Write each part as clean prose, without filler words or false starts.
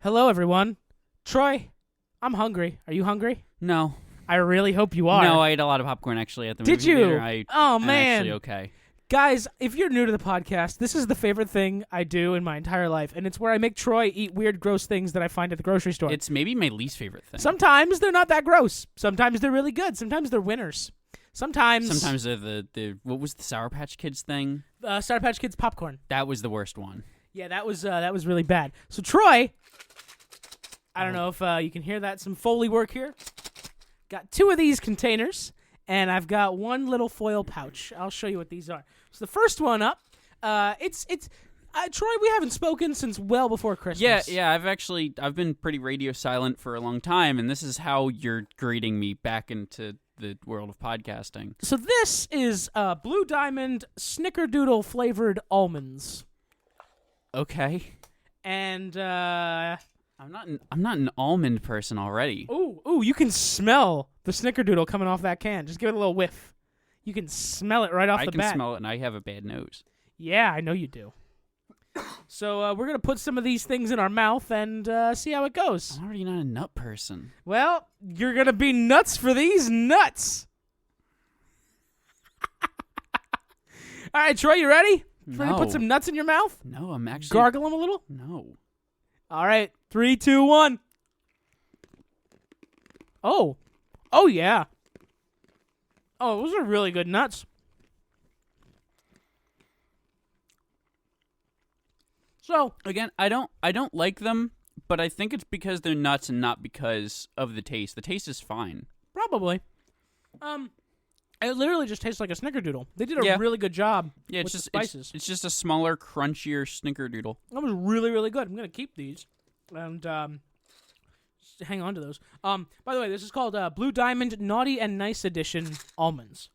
Hello, everyone. Troy, I'm hungry. Are you hungry? No. I really hope you are. No, I ate a lot of popcorn actually at the movie Did you? theater. Oh, I'm man. actually okay. Guys, if you're new to the podcast, this is the favorite thing I do in my entire life, and it's where I make Troy eat weird, gross things that I find at the grocery store. It's maybe my least favorite thing. Sometimes they're not that gross. Sometimes they're really good. Sometimes they're winners. Sometimes they're the what was the Sour Patch Kids thing? Sour Patch Kids popcorn. That was the worst one. Yeah, that was really bad. So Troy, I don't know if you can hear that, some Foley work here. Got 2 of these containers, and I've got 1 little foil pouch. I'll show you what these are. So the first one up, it's Troy, we haven't spoken since well before Christmas. Yeah, I've been pretty radio silent for a long time, and this is how you're greeting me back into the world of podcasting. So this is Blue Diamond Snickerdoodle flavored almonds. Okay. And I'm not an almond person already. Ooh, you can smell the Snickerdoodle coming off that can. Just give it a little whiff. You can smell it right off the bat. I can smell it, and I have a bad nose. Yeah, I know you do. So we're going to put some of these things in our mouth and see how it goes. I'm already not a nut person. Well, you're going to be nuts for these nuts. All right, Troy, you ready? No. Ready to put some nuts in your mouth? No, I'm actually... Gargle them a little? No. All right, 3, 2, 1. Oh, yeah. Oh, those are really good nuts. So again, I don't like them, but I think it's because they're nuts and not because of the taste. The taste is fine. Probably. It literally just tastes like a Snickerdoodle. They did a really good job with the spices. It's just a smaller, crunchier Snickerdoodle. That was really, really good. I'm gonna keep these and hang on to those. By the way, this is called Blue Diamond Naughty and Nice Edition almonds.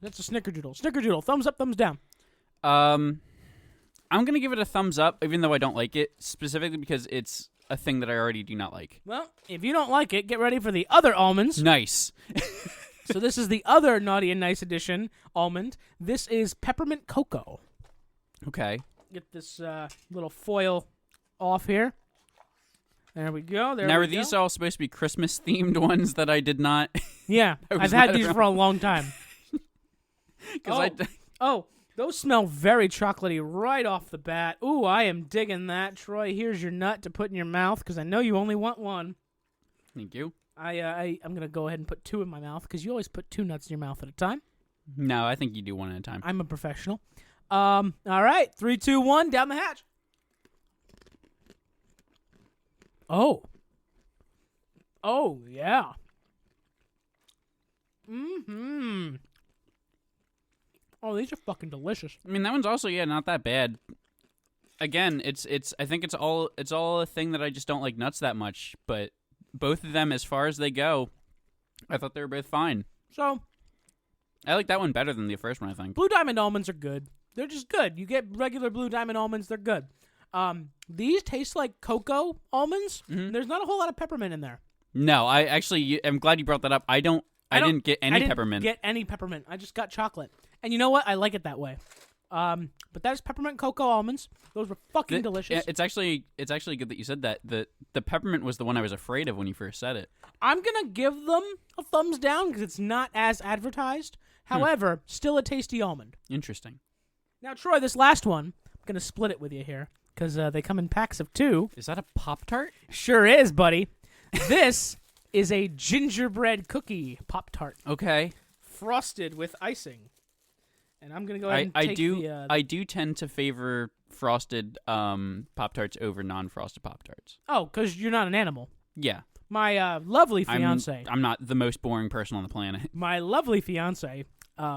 That's a Snickerdoodle. Snickerdoodle. Thumbs up, thumbs down. I'm going to give it a thumbs up, even though I don't like it, specifically because it's a thing that I already do not like. Well, if you don't like it, get ready for the other almonds. Nice. So this is the other Naughty and Nice Edition almond. This is peppermint cocoa. Okay. Get this little foil off here. There we go. Now, are these all supposed to be Christmas-themed ones that I did not... Yeah, I've had these for a long time. Those smell very chocolatey right off the bat. Ooh, I am digging that. Troy, here's your nut to put in your mouth because I know you only want 1. Thank you. I'm going to go ahead and put 2 in my mouth because you always put 2 nuts in your mouth at a time. No, I think you do 1 at a time. I'm a professional. All right, 3, 2, 1, down the hatch. Oh, yeah. Mm-hmm. Oh, these are fucking delicious. I mean, that one's also, not that bad. Again, I think it's all a thing that I just don't like nuts that much, but both of them, as far as they go, I thought they were both fine. So, I like that one better than the first one, I think. Blue Diamond almonds are good. They're just good. You get regular Blue Diamond almonds, they're good. These taste like cocoa almonds. Mm-hmm. There's not a whole lot of peppermint in there. No, I'm glad you brought that up. I didn't get any peppermint. Get any peppermint. I just got chocolate. And you know what? I like it that way. But that is peppermint cocoa almonds. Those were fucking delicious. It's actually good that you said that. The peppermint was the one I was afraid of when you first said it. I'm gonna give them a thumbs down because it's not as advertised. However, still a tasty almond. Interesting. Now, Troy, this last one, I'm gonna split it with you here because they come in packs of 2. Is that a Pop-Tart? Sure is, buddy. This is a gingerbread cookie Pop-Tart. Okay. Frosted with icing. And I'm going to go ahead and take I do tend to favor frosted Pop-Tarts over non-frosted Pop-Tarts. Oh, because you're not an animal. Yeah. My lovely fiance. I'm not the most boring person on the planet. My lovely fiance,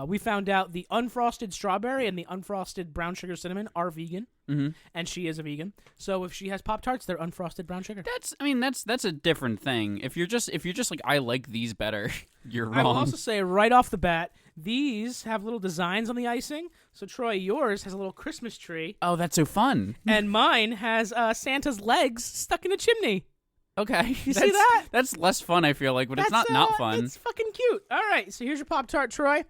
we found out the unfrosted strawberry and the unfrosted brown sugar cinnamon are vegan. Mm-hmm. And she is a vegan. So if she has Pop-Tarts, they're unfrosted brown sugar. That's a different thing. If you're just like, I like these better, you're wrong. I will also say right off the bat, these have little designs on the icing. So Troy, yours has a little Christmas tree. Oh, that's so fun. And mine has Santa's legs stuck in a chimney. Okay. You see that? That's less fun, I feel like, but it's not fun. It's fucking cute. All right, so here's your Pop-Tart, Troy.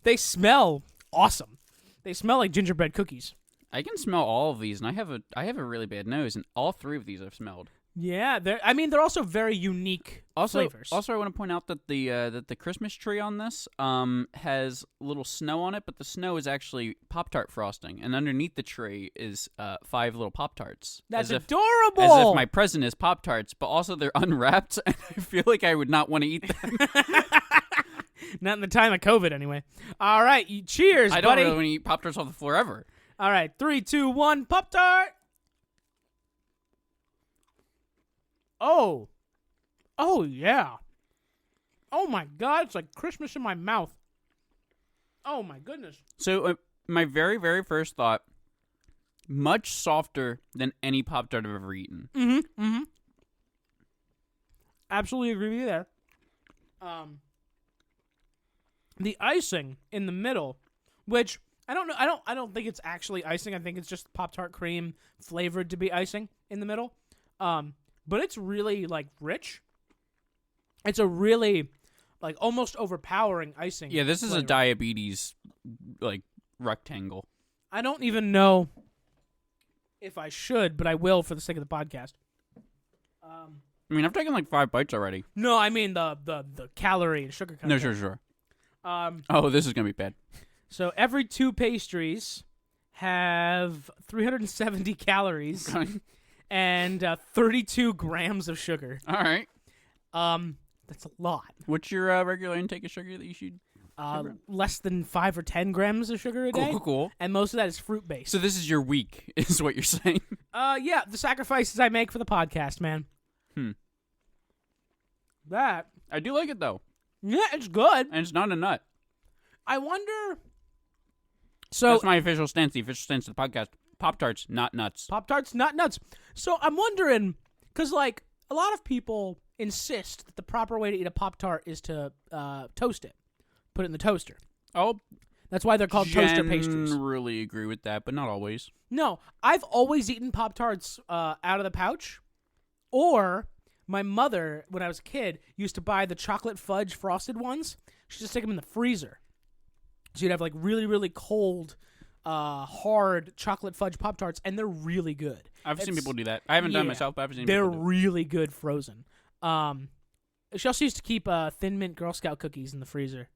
They smell awesome. They smell like gingerbread cookies. I can smell all of these, and I have a really bad nose, and all 3 of these I've smelled. Yeah, they're also very unique flavors. Also, I want to point out that the Christmas tree on this has little snow on it, but the snow is actually Pop-Tart frosting, and underneath the tree is 5 little Pop-Tarts. That's adorable. adorable. As if my present is Pop-Tarts, but also they're unwrapped, and I feel like I would not want to eat them. Not in the time of COVID, anyway. All right, cheers, I don't buddy. really want to eat Pop-Tarts off the floor ever. All right, 3, 2, 1, Pop-Tart. Oh, yeah. Oh, my God. It's like Christmas in my mouth. Oh, my goodness. So, my very, very first thought, much softer than any Pop-Tart I've ever eaten. Mm-hmm. Absolutely agree with you there. The icing in the middle, which I don't know. I don't think it's actually icing. I think it's just Pop-Tart cream flavored to be icing in the middle. But it's really, like, rich. It's a really, like, almost overpowering icing. Yeah, this is flavor. a diabetes, like, rectangle. I don't even know if I should, but I will for the sake of the podcast. I mean, I've taken, like, 5 bites already. No, I mean the calorie and sugar content. No, sure. Oh, this is going to be bad. So every 2 pastries have 370 calories and 32 grams of sugar. All right. That's a lot. What's your regular intake of sugar that you should? Less than 5 or 10 grams of sugar a day. Cool. And most of that is fruit based. So this is your week, is what you're saying? Yeah, the sacrifices I make for the podcast, man. That. I do like it, though. Yeah, it's good. And it's not a nut. I wonder. So that's my official stance. The official stance of the podcast: Pop-Tarts, not nuts. Pop-Tarts, not nuts. So I'm wondering, because like a lot of people insist that the proper way to eat a Pop-Tart is to toast it, put it in the toaster. Oh, that's why they're called toaster pastries. I really agree with that, but not always. No, I've always eaten Pop-Tarts out of the pouch, or my mother, when I was a kid, used to buy the chocolate fudge frosted ones. She'd just stick them in the freezer. So you'd have like really, really cold, hard chocolate fudge Pop-Tarts, and they're really good. I've seen people do that. I haven't done it myself, but I've seen they're people do it. really good frozen. She also used to keep Thin Mint Girl Scout cookies in the freezer,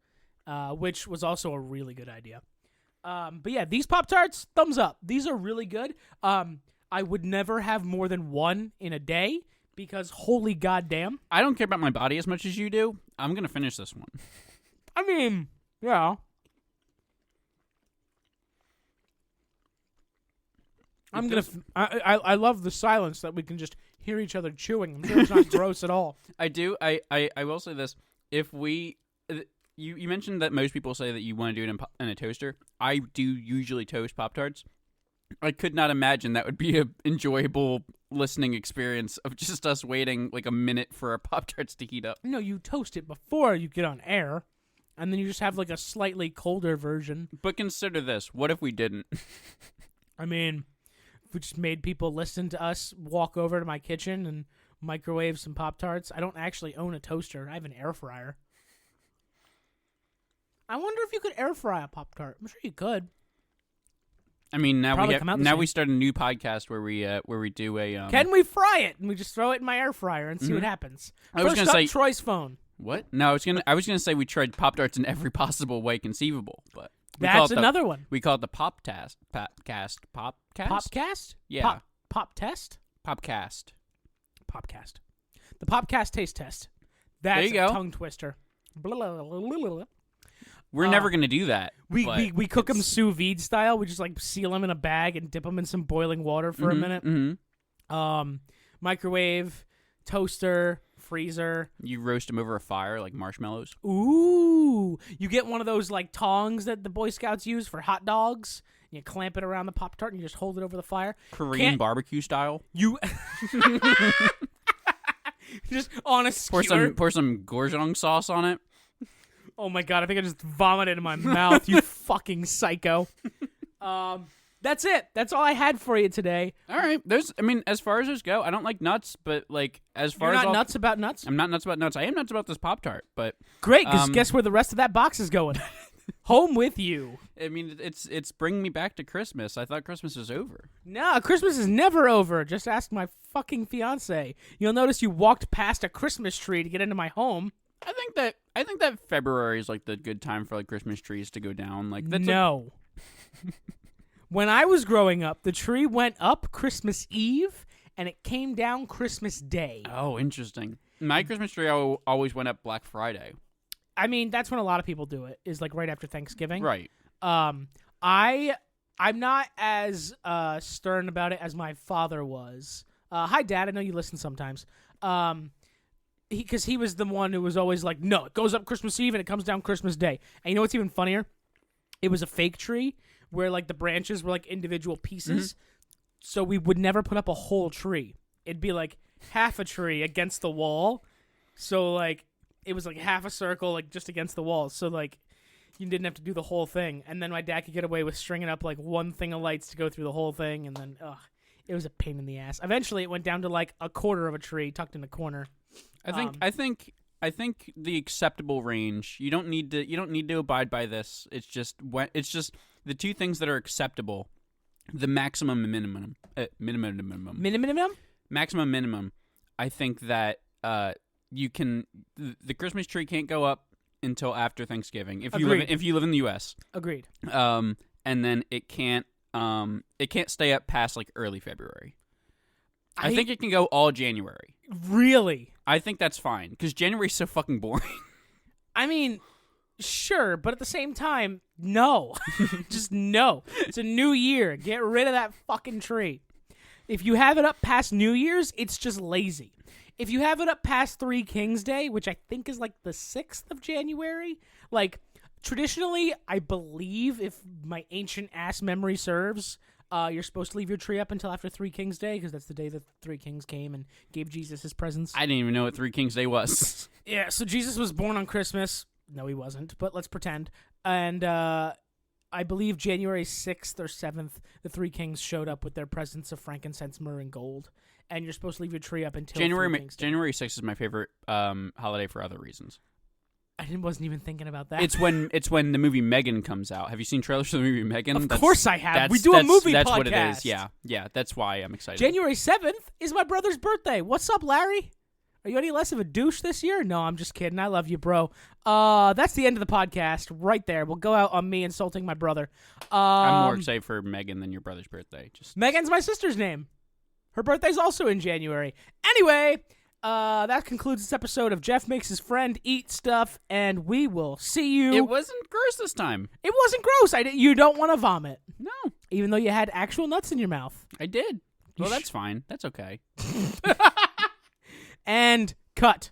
which was also a really good idea. But yeah, these Pop-Tarts, thumbs up. These are really good. I would never have more than one in a day because holy goddamn. I don't care about my body as much as you do. I'm going to finish this one. I mean, yeah. I'm gonna. I love the silence that we can just hear each other chewing. I'm sure it's not gross at all. I do. I will say this: if we, you mentioned that most people say that you want to do it in a toaster. I do usually toast Pop-Tarts. I could not imagine that would be a enjoyable listening experience of just us waiting like a minute for our Pop-Tarts to heat up. No, you toast it before you get on air, and then you just have like a slightly colder version. But consider this: what if we didn't? I mean. We just made people listen to us walk over to my kitchen and microwave some Pop-Tarts. I don't actually own a toaster. I have an air fryer. I wonder if you could air fry a Pop-Tart. I'm sure you could. I mean, now Probably we start a new podcast where we do a. Can we fry it? And we just throw it in my air fryer and see what happens. I was First gonna up, say Troy's phone. What? No, I was gonna say we tried Pop-Tarts in every possible way conceivable, but. That's another one. We call it the Popcast. Popcast? Popcast? Yeah. Pop test? Popcast. Popcast. The Popcast taste test. That's there you go. A tongue twister. Blah, blah, blah, blah, blah. We're never going to do that. We cook them sous vide style. We just like seal them in a bag and dip them in some boiling water for a minute. Mm-hmm. Microwave, toaster, freezer. You roast them over a fire like marshmallows. Ooh. You get one of those like tongs that the Boy Scouts use for hot dogs. You clamp it around the Pop-Tart and you just hold it over the fire. Korean barbecue style. You just on a skewer. Pour some gochujang sauce on it. Oh my god, I think I just vomited in my mouth, you fucking psycho. That's it. That's all I had for you today. All right. As far as those go, I don't like nuts, but like as far You're as not nuts about nuts? I'm not nuts about nuts. I am nuts about this Pop-Tart, but great, because guess where the rest of that box is going? Home with you. I mean, it's bringing me back to Christmas. I thought Christmas was over. Nah, Christmas is never over. Just ask my fucking fiance. You'll notice you walked past a Christmas tree to get into my home. I think that February is like the good time for like Christmas trees to go down. Like that's no. When I was growing up, the tree went up Christmas Eve and it came down Christmas Day. Oh, interesting. My Christmas tree always went up Black Friday. I mean, that's when a lot of people do it, is like right after Thanksgiving. Right. I'm not as stern about it as my father was. Hi, Dad. I know you listen sometimes. Because he was the one who was always like, no, it goes up Christmas Eve and it comes down Christmas Day. And you know what's even funnier? It was a fake tree where like the branches were like individual pieces. Mm-hmm. So we would never put up a whole tree. It'd be like half a tree against the wall. So like it was like half a circle like just against the wall. So like you didn't have to do the whole thing. And then my dad could get away with stringing up like one thing of lights to go through the whole thing. And then it was a pain in the ass. Eventually it went down to like a quarter of a tree tucked in a corner. I think the acceptable range. You don't need to abide by this. It's just the two things that are acceptable. The maximum and minimum. Maximum minimum. I think that you can. The Christmas tree can't go up until after Thanksgiving if you live in the U.S. Agreed. And then it can't stay up past like early February. I think it can go all January. Really? I think that's fine because January's so fucking boring. I mean, sure, but at the same time, no. Just no. It's a new year. Get rid of that fucking tree. If you have it up past New Year's, it's just lazy. If you have it up past Three Kings Day, which I think is like the 6th of January, like traditionally, I believe, if my ancient ass memory serves, you're supposed to leave your tree up until after Three Kings Day because that's the day that Three Kings came and gave Jesus his presents. I didn't even know what Three Kings Day was. Yeah, so Jesus was born on Christmas. No, he wasn't, but let's pretend. And I believe January 6th or 7th, the Three Kings showed up with their presents of frankincense, myrrh, and gold. And you're supposed to leave your tree up until January 6th is my favorite holiday for other reasons. I wasn't even thinking about that. It's when the movie Megan comes out. Have you seen trailers for the movie Megan? Of course I have. We do a movie that's podcast. That's what it is. Yeah. That's why I'm excited. January 7th is my brother's birthday. What's up, Larry? Are you any less of a douche this year? No, I'm just kidding. I love you, bro. That's the end of the podcast right there. We'll go out on me insulting my brother. I'm more excited for Megan than your brother's birthday. Megan's my sister's name. Her birthday's also in January. Anyway, that concludes this episode of Jeff Makes His Friend Eat Stuff, and we will see you. It wasn't gross this time. It wasn't gross. You don't want to vomit. No. Even though you had actual nuts in your mouth. I did. Well, that's fine. That's okay. And cut.